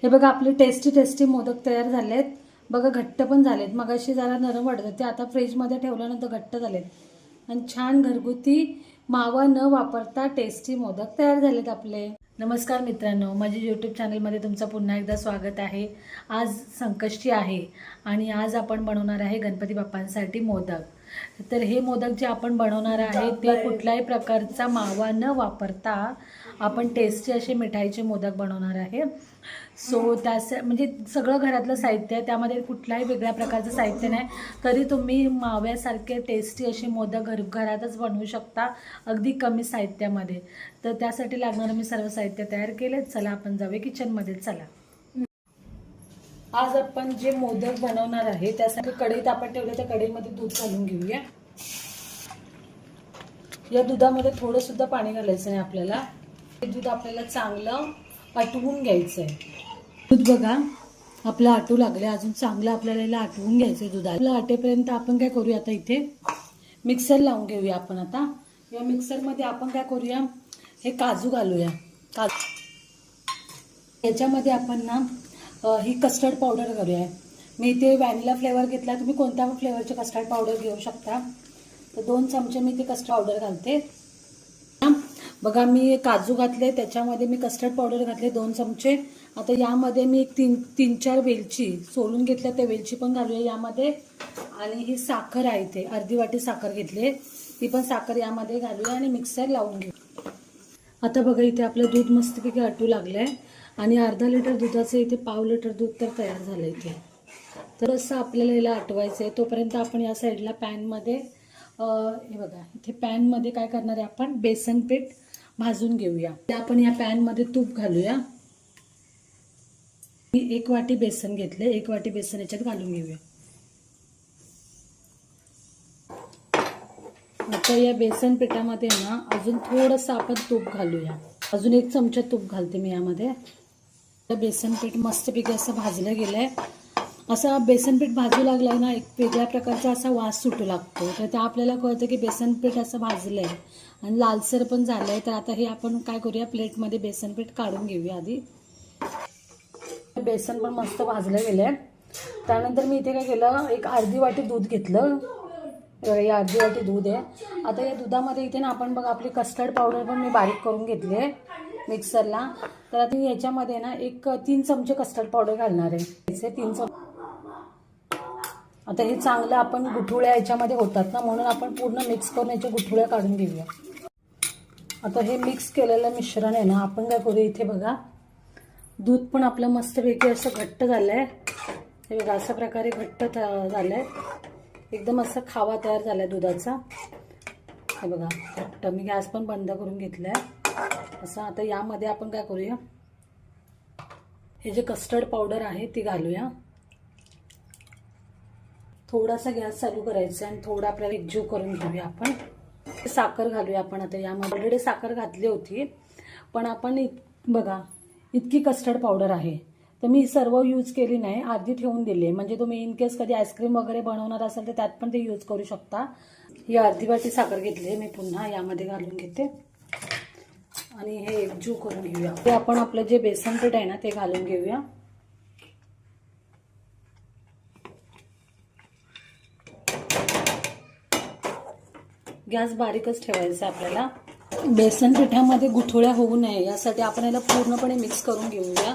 हे बघा आपले टेस्टी टेस्टी मोदक तयार झालेत. बघा घट्ट पण झालेत. मगाशी जरा नरम वाटत होते, आता फ्रीजमध्ये ठेवल्यानंतर घट्ट झालेत आणि छान घरगुती मावा न वापरता टेस्टी मोदक तयार झालेत आपले. नमस्कार मित्रांनो, माझ्या यूट्यूब चॅनलमध्ये तुमचं पुन्हा एकदा स्वागत आहे. आज संकष्टी आहे आणि आज आपण बनवणार आहे गणपती बाप्पांसाठी मोदक. तर हे मोदक जे आपण बनवणार आहे ते कुठल्याही प्रकारचा मावा न वापरता आपण टेस्टी असे मिठाईचे मोदक बनवणार आहे. सो म्हणजे सगळं घरातलं साहित्य आहे, त्यामध्ये कुठल्याही वेगळ्या प्रकारचं साहित्य नाही, तरी तुम्ही माव्यासारखे टेस्टी असे मोदक घरातच बनवू शकता अगदी कमी साहित्यामध्ये. तर त्यासाठी लागणारं मी सर्व साहित्य तयार केले. चला आपण जाऊया किचनमध्ये. चला, आज आपण जे मोदक बनवणार आहे त्यासाठी कढईत आपण ठेवले, त्या कढईमध्ये दूध घालून घेऊया. या दुधामध्ये थोडं सुद्धा पाणी घालायचं नाही आपल्याला. हे दूध आपल्याला चांगलं आटवून घ्यायचं आहे. दूध बघा आपलं आटू लागले, अजून चांगलं आपल्याला आटवून घ्यायचं आहे. दुधाला आटेपर्यंत आपण काय करूया, आता इथे मिक्सर लावून घेऊया आपण. आता या मिक्सरमध्ये आपण काय करूया, हे काजू घालूया. याच्यामध्ये आपण ना ही कस्टर्ड पावडर करूया. मी इथे व्हॅनिला फ्लेवर घेतला, तुम्ही कोणत्या फ्लेवरचे कस्टर्ड पावडर घेऊ शकता. तर 2 चमचे मी ते कस्टर्ड पावडर घालते. बघा मी काजू घातले, त्याच्यामध्ये मी कस्टर्ड पावडर घातले 2 चमचे. आता यामध्ये मी 3-4 वेलची सोलून घेतल्या, त्या वेलची पण घालूया यामध्ये. आणि ही साखर आहे, इथे अर्धी वाटी साखर घेतली, ती पण साखर यामध्ये घालूया आणि मिक्सर लावून घेऊ. आता बघा इथे आपलं दूध मस्तपैकी आटू लागलंय आणि अर्धा लिटर दुधाचं इथे पाव लिटर दूध तर तयार झालं इथे. तर असं आपल्याला याला आटवायचं आहे. तोपर्यंत आपण या साईडला पॅनमध्ये हे बघा इथे पॅनमध्ये काय करणार आहे, आपण बेसन पीठ भाजून घेऊया. ते आपण या पॅनमध्ये तूप घालूया. मी 1 वाटी बेसन घेतले, 1 वाटी बेसन याच्यात घालून घेऊया. आता या बेसन पिठामध्ये ना अजून थोडंसं आपण तूप घालूया. अजून 1 चमचा तूप घालते मी यामध्ये. बेसन पीठ मस्तपैकी असं भाजलं गेलंय. असं बेसन पीठ भाजू लागलं ना, एक वेगळ्या प्रकारचा असा वास सुटू लागतो. तर ते आपल्याला कळतं की बेसन पीठ असं भाजलंय आणि लालसर पण झालंय. तर आता हे आपण काय करूया, प्लेटमध्ये बेसन पीठ काढून घेऊया. आधी बेसन पण मस्त भाजलं गेलंय. त्यानंतर मी इथे काय केलं, एक अर्धी वाटी दूध घेतलं. ही अर्धी वाटी दूध आहे. आता या दुधामध्ये इथे ना आपण बघा आपली कस्टर्ड पावडर पण मी बारीक करून घेतली आहे मिक्सरला. तर आता याच्यामध्ये ना 3 चमचे कस्टर्ड पावडर घालणार आहे. 3 चमचे. आता हे चांगलं आपण गुठळ्या याच्यामध्ये होतात ना, म्हणून आपण पूर्ण मिक्स करून याच्या गुठळ्या काढून घेऊया. आता हे मिक्स केलेलं मिश्रण आहे ना, आपण काय करूया, इथे बघा दूध पण आपलं मस्तपैकी असं घट्ट झालंय. हे बघा अशा प्रकारे घट्ट झालंय, एकदम असं खावा तयार झालाय दुधाचा. हे बघा घट्ट. मी गॅस पण बंद करून घेतलाय असं. आता यामध्ये आपण काय करूया, हे जे कस्टर्ड पावडर आहे ती घालूया. थोडासा गॅस चालू करायचा आणि थोडा आपल्याला एकजीव करून घेऊया. आपण साखर घालूया. आपण आता यामध्ये ऑलरेडी साखर घातली होती, पण आपण बघा इतकी कस्टर्ड पावडर आहे, तर मी सर्व यूज केली नाही, अर्धी ठेवून दिली. म्हणजे तुम्ही इन केस कधी आईस्क्रीम वगैरे बनवणार असाल तर त्यात पण ते यूज करू शकता. ही अर्धी वाटी साखर घेतली मी पुन्हा यामध्ये घालून घेते आणि हे एकजीव करून घेऊया. ते आपण आपलं जे बेसन पीठ आहे ना ते घालून घेऊया. गॅस बारीकच ठेवायचा आपल्याला. बेसन पिठामध्ये गुठळ्या होऊ नये यासाठी आपण याला पूर्णपणे मिक्स करून घेऊया.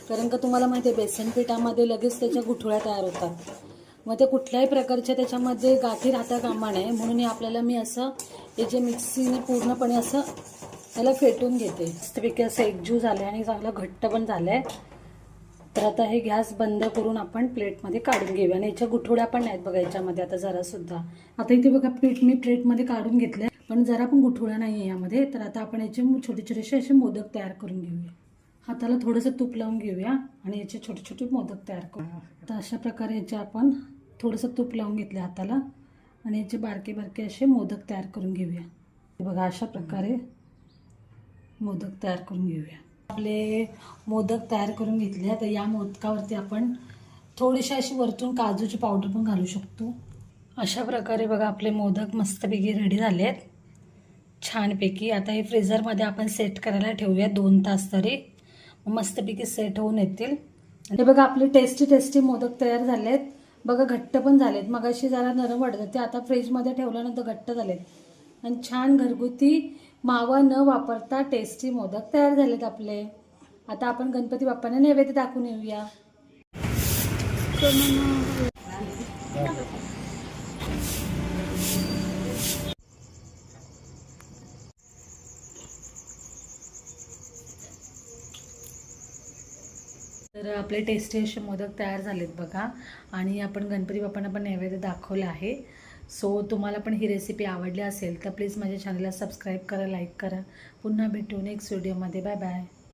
कारण का तुम्हाला माहिती आहे बेसन पिठामध्ये लगेच त्याच्या गुठळ्या तयार होतात, मग ते कुठल्याही प्रकारच्या त्याच्यामध्ये गाठी राहता कामा नये, म्हणून आपल्याला मी असं हे जे मिक्सीने पूर्णपणे असं याला फेटून घेते. मस्तपैकी असं एकजीव झालंय आणि चांगलं घट्ट पण झालंय. तर आता हे गॅस बंद करून आपण प्लेटमध्ये काढून घेऊया. आणि याच्या गुठळ्या पण नाहीत बघा याच्यामध्ये आता जरा सुद्धा. आता इथे बघा पीठ मी प्लेटमध्ये काढून घेतलंय, पण जरा पण गुठळ्या नाही आहे यामध्ये. तर आता आपण याचे छोटे छोटेसे असे मोदक तयार करून घेऊया. हाताला थोडंसं तूप लावून घेऊया आणि याचे छोटे छोटे मोदक तयार करूया. तर अशा प्रकारे याचे आपण थोडंसं तूप लावून घेतले हाताला आणि याचे बारके बारके असे मोदक तयार करून घेऊया. बघा अशा प्रकारे मोदक तयार करून घेऊया. आपले मोदक तयार करून घेतले. तर या मोदकावरती आपण थोडीशी अशी वरतून काजूची पावडर पण घालू शकतो. अशा प्रकारे बघा आपले मोदक मस्तपैकी रेडी झाले आहेत छानपैकी. आता हे फ्रीझरमध्ये आपण सेट करायला ठेवूया 2 तास तरी, मस्तपैकी सेट होऊन येतील. हे बघा आपले टेस्टी टेस्टी मोदक तयार झालेत. बघा घट्ट पण झालेत. मगाशी जरा नरम वाटत होते, आता फ्रीजमध्ये ठेवल्यानंतर घट्ट झालेत आणि छान घरगुती मावा न वापरता टेस्टी मोदक तयार झालेत आपले. आता आपण गणपती बाप्पांना नैवेद्य दाखवून येऊया. तर आपले टेस्टी असे मोदक तयार झालेत बघा आणि आपण गणपती बाप्पांना पण नैवेद्य दाखवलं आहे. सो तुम्हाला पण ही रेसिपी आवडली असेल तर प्लीज माझ्या चॅनलला सबस्क्राईब करा, लाईक करा. पुन्हा भेटू नेक्स्ट व्हिडिओमध्ये. Bye bye.